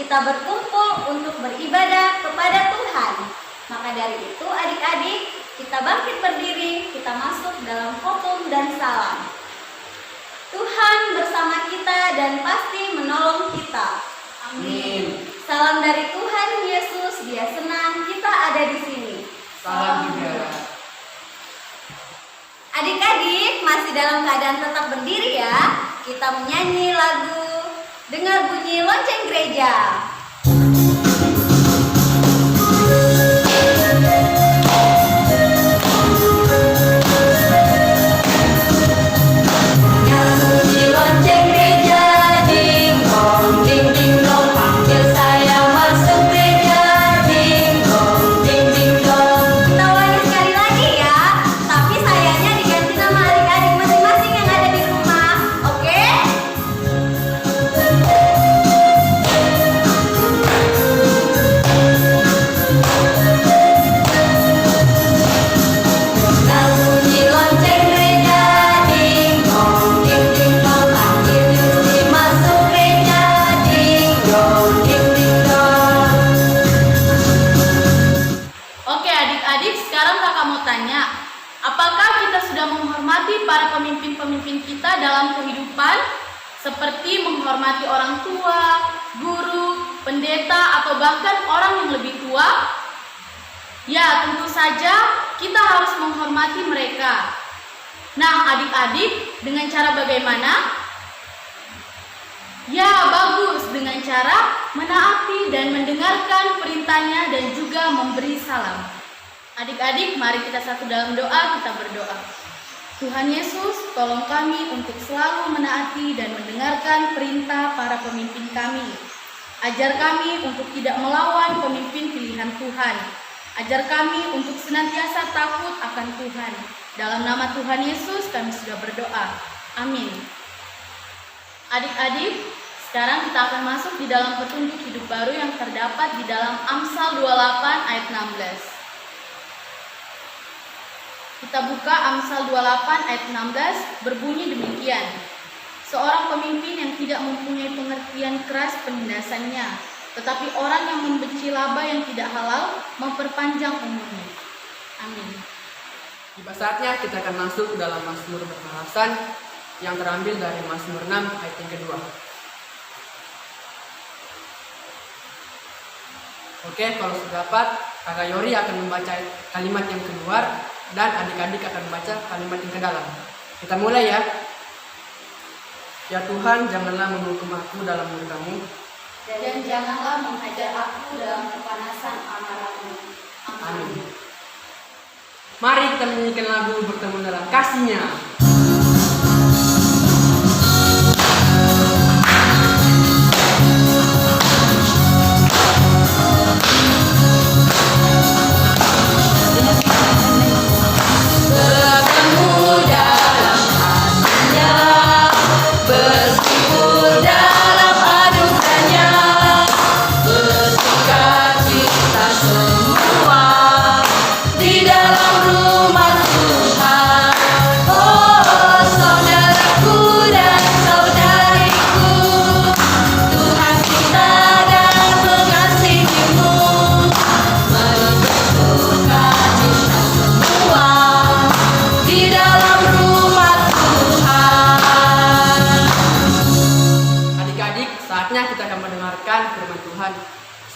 kita berkumpul untuk beribadah kepada Tuhan. Maka dari itu adik-adik, kita bangkit berdiri, kita masuk dalam khotbah dan salam. Tuhan bersama kita dan pasti menolong kita. Amin. Salam dari Tuhan Yesus, Dia senang kita ada di sini. Salam juga. Adik-adik masih dalam keadaan tetap berdiri ya. Kita menyanyi lagu Dengar Bunyi Lonceng Gereja. Para pemimpin-pemimpin kita dalam kehidupan, seperti menghormati orang tua, guru, pendeta, atau bahkan orang yang lebih tua? Ya, tentu saja kita harus menghormati mereka. Nah, adik-adik, dengan cara bagaimana? Ya, bagus, dengan cara menaati dan mendengarkan perintahnya dan juga memberi salam. Adik-adik, mari kita satu dalam doa, kita berdoa. Tuhan Yesus, tolong kami untuk selalu menaati dan mendengarkan perintah para pemimpin kami. Ajar kami untuk tidak melawan pemimpin pilihan Tuhan. Ajar kami untuk senantiasa takut akan Tuhan. Dalam nama Tuhan Yesus kami sudah berdoa. Amin. Adik-adik, sekarang kita akan masuk di dalam petunjuk hidup baru yang terdapat di dalam Amsal 28 ayat 16. Kita buka Amsal 28 ayat 16, berbunyi demikian. Seorang pemimpin yang tidak mempunyai pengertian keras penindasannya, tetapi orang yang membenci laba yang tidak halal memperpanjang umurnya. Amin. Tiba saatnya kita akan masuk dalam Mazmur berbahasan yang terambil dari Mazmur 6 ayat yang kedua. Oke, kalau sudah dapat, Kakak Yori akan membaca kalimat yang keluar dan adik-adik akan membaca kalimat yang ke dalam. Kita mulai ya. Ya Tuhan, janganlah menghukum aku dalam murka-Mu, dan janganlah menghajar aku dalam kepanasan amarah-Mu. Amin. Mari kita menyanyikan lagu bertemu dalam kasih-Nya.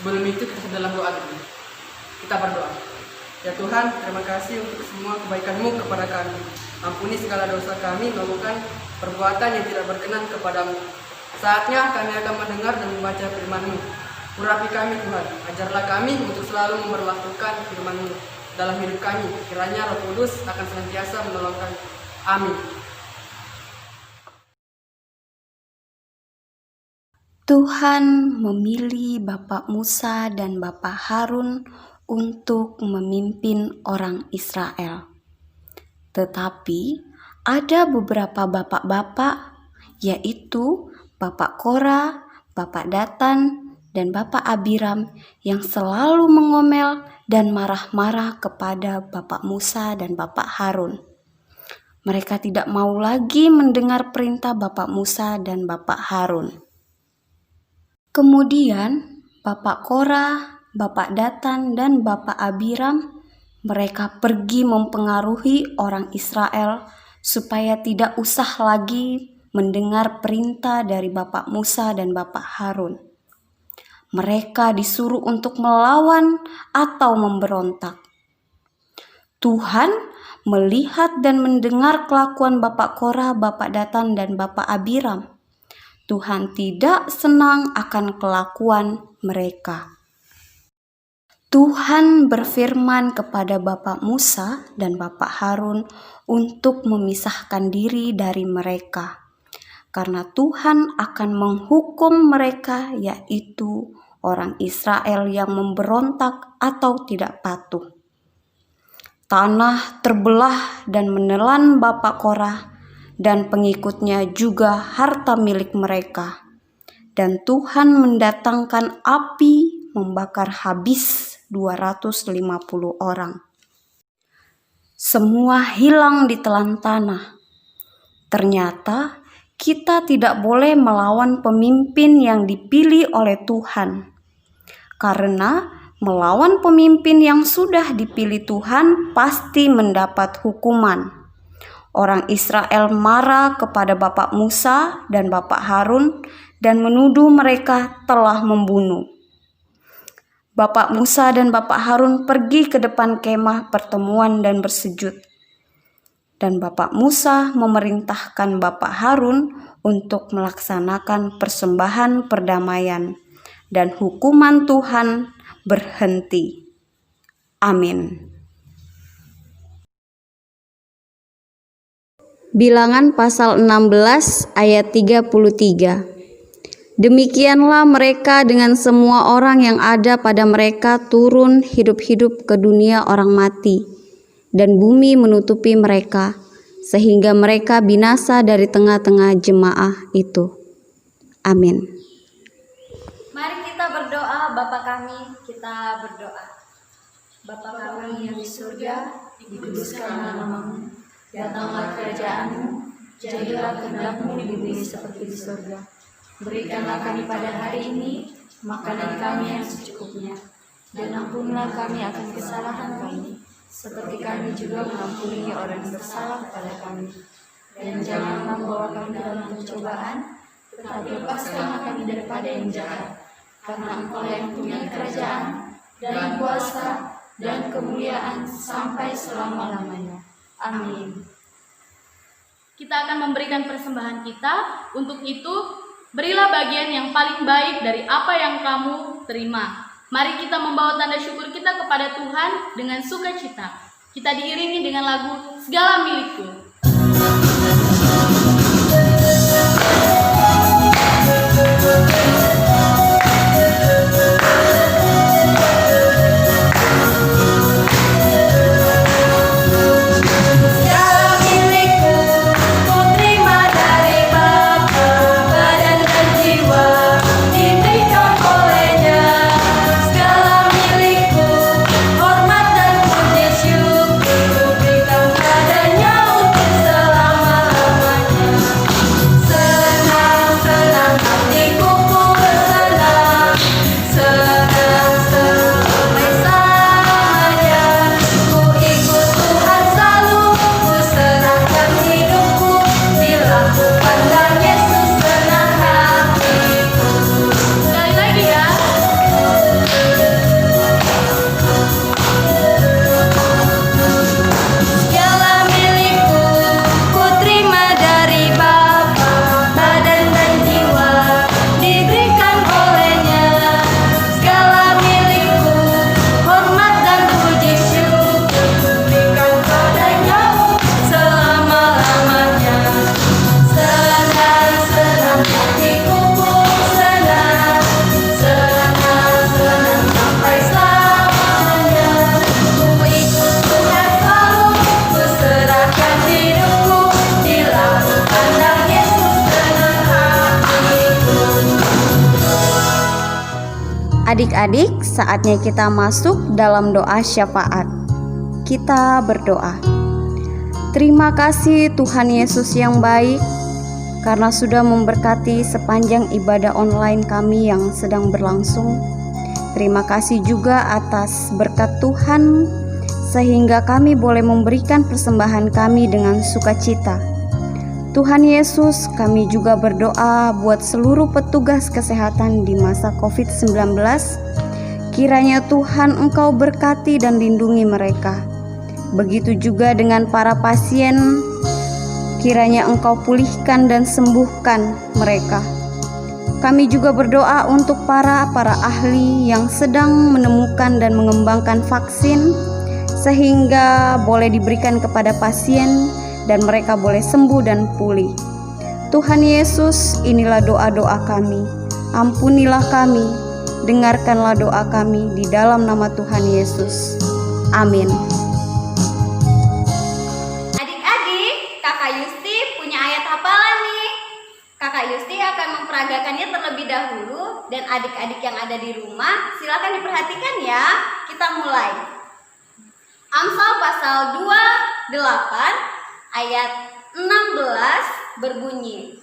Sebelum itu kita dalam doa dulu. Kita berdoa. Ya Tuhan, terima kasih untuk semua kebaikan-Mu kepada kami. Ampuni segala dosa kami melakukan perbuatan yang tidak berkenan kepadamu. Saatnya kami akan mendengar dan membaca firman-Mu. Urapi kami Tuhan, ajarlah kami untuk selalu memperlakukan firman-Mu dalam hidup kami. Kiranya Roh Kudus akan senantiasa menolong kami. Amin. Tuhan memilih Bapak Musa dan Bapak Harun untuk memimpin orang Israel. Tetapi ada beberapa bapak-bapak, yaitu Bapak Korah, Bapak Datan, dan Bapak Abiram yang selalu mengomel dan marah-marah kepada Bapak Musa dan Bapak Harun. Mereka tidak mau lagi mendengar perintah Bapak Musa dan Bapak Harun. Kemudian Bapak Korah, Bapak Datan, dan Bapak Abiram, mereka pergi mempengaruhi orang Israel supaya tidak usah lagi mendengar perintah dari Bapak Musa dan Bapak Harun. Mereka disuruh untuk melawan atau memberontak. Tuhan melihat dan mendengar kelakuan Bapak Korah, Bapak Datan, dan Bapak Abiram. Tuhan tidak senang akan kelakuan mereka. Tuhan berfirman kepada Bapak Musa dan Bapak Harun untuk memisahkan diri dari mereka, karena Tuhan akan menghukum mereka, yaitu orang Israel yang memberontak atau tidak patuh. Tanah terbelah dan menelan Bapak Korah dan pengikutnya juga harta milik mereka. Dan Tuhan mendatangkan api membakar habis 250 orang. Semua hilang ditelan tanah. Ternyata kita tidak boleh melawan pemimpin yang dipilih oleh Tuhan. Karena melawan pemimpin yang sudah dipilih Tuhan pasti mendapat hukuman. Orang Israel marah kepada Bapak Musa dan Bapak Harun dan menuduh mereka telah membunuh. Bapak Musa dan Bapak Harun pergi ke depan kemah pertemuan dan bersujud. Dan Bapak Musa memerintahkan Bapak Harun untuk melaksanakan persembahan perdamaian, dan hukuman Tuhan berhenti. Amin. Bilangan pasal 16 ayat 33. Demikianlah mereka dengan semua orang yang ada pada mereka turun hidup-hidup ke dunia orang mati, dan bumi menutupi mereka, sehingga mereka binasa dari tengah-tengah jemaah itu. Amin. Mari kita berdoa. Bapa kami, kita berdoa. Bapa kami yang di surga, dikuduskanlah namamu. Datanglah kerajaan-Mu, jadilah kehendak-Mu di bumi seperti di surga. Berikanlah kami pada hari ini makanan kami yang secukupnya, dan ampunilah kami akan kesalahan kami, seperti kami juga mengampuni orang yang bersalah kepada kami. Dan janganlah membawa kami dalam pencobaan, tetapi lepaskanlah kami daripada yang jahat. Karena Engkau yang punya kerajaan, dan kuasa, dan kemuliaan sampai selama-lamanya. Amin. Kita akan memberikan persembahan kita. Untuk itu, berilah bagian yang paling baik dari apa yang kamu terima. Mari kita membawa tanda syukur kita kepada Tuhan dengan sukacita. Kita diiringi dengan lagu Segala Milikku. Adik-adik, saatnya kita masuk dalam doa syafaat. Kita berdoa. Terima kasih Tuhan Yesus yang baik, karena sudah memberkati sepanjang ibadah online kami yang sedang berlangsung. Terima kasih juga atas berkat Tuhan sehingga kami boleh memberikan persembahan kami dengan sukacita. Tuhan Yesus, kami juga berdoa buat seluruh petugas kesehatan di masa COVID-19. Kiranya Tuhan Engkau berkati dan lindungi mereka. Begitu juga dengan para pasien, kiranya Engkau pulihkan dan sembuhkan mereka. Kami juga berdoa untuk para ahli yang sedang menemukan dan mengembangkan vaksin sehingga boleh diberikan kepada pasien dan mereka boleh sembuh dan pulih. Tuhan Yesus, inilah doa-doa kami. Ampunilah kami, dengarkanlah doa kami di dalam nama Tuhan Yesus. Amin. Adik-adik, Kakak Yusti punya ayat hafalan nih. Kakak Yusti akan memperagakannya terlebih dahulu dan adik-adik yang ada di rumah silakan diperhatikan ya. Kita mulai. Amsal pasal 28 ayat 16 berbunyi,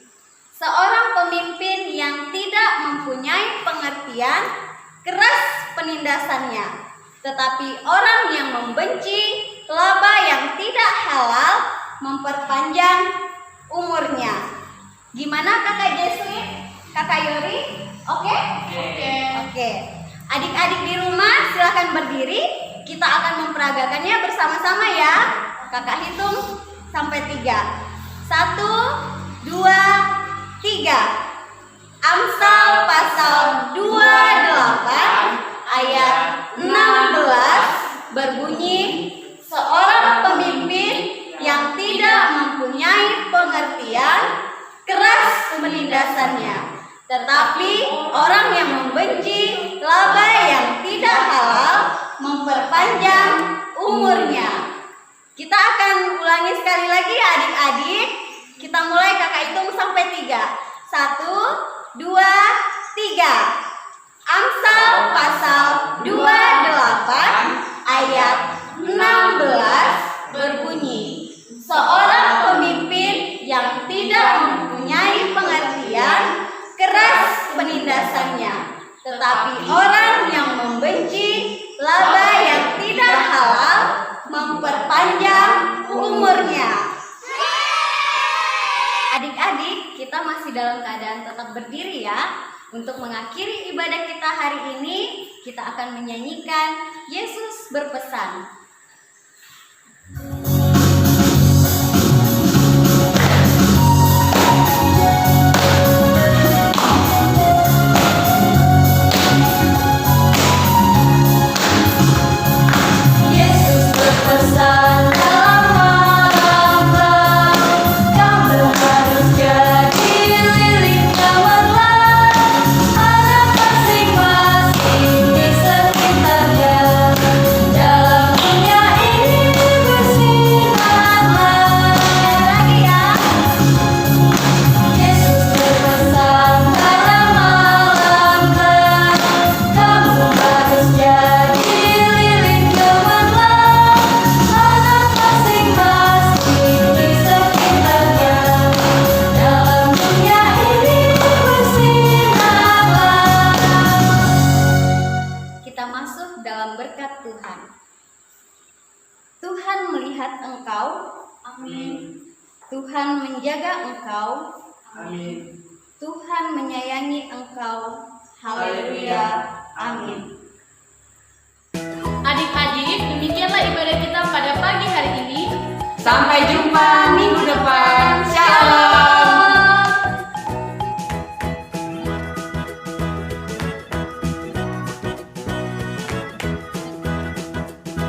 seorang pemimpin yang tidak mempunyai pengertian keras penindasannya, tetapi orang yang membenci laba yang tidak halal memperpanjang umurnya. Gimana Kakak Jesslyn? Kakak Yori? Oke? Oke. Adik-adik di rumah silakan berdiri. Kita akan memperagakannya bersama-sama ya. Kakak hitung sampai 3. 1, 2, 3. Amsal pasal 28 ayat 16 berbunyi, seorang pemimpin yang tidak mempunyai pengertian keras penindasannya, tetapi orang yang membenci laba yang tidak halal memperpanjang umurnya. Kita akan ulangi sekali lagi ya adik-adik. Kita mulai, kakak hitung sampai 3. 1, 2, 3. Amsal pasal 28 ayat 16 berbunyi, seorang pemimpin yang tidak mempunyai pengertian keras penindasannya, tetapi orang yang membenci laba yang tidak halal memperpanjang umurnya. Adik-adik, kita masih dalam keadaan tetap berdiri ya. Untuk mengakhiri ibadah kita hari ini, kita akan menyanyikan Yesus Berpesan. Tuhan melihat engkau, amin. Tuhan menjaga engkau, amin. Tuhan menyayangi engkau, haleluya, amin. Adik-adik, demikianlah ibadah kita pada pagi hari ini. Sampai jumpa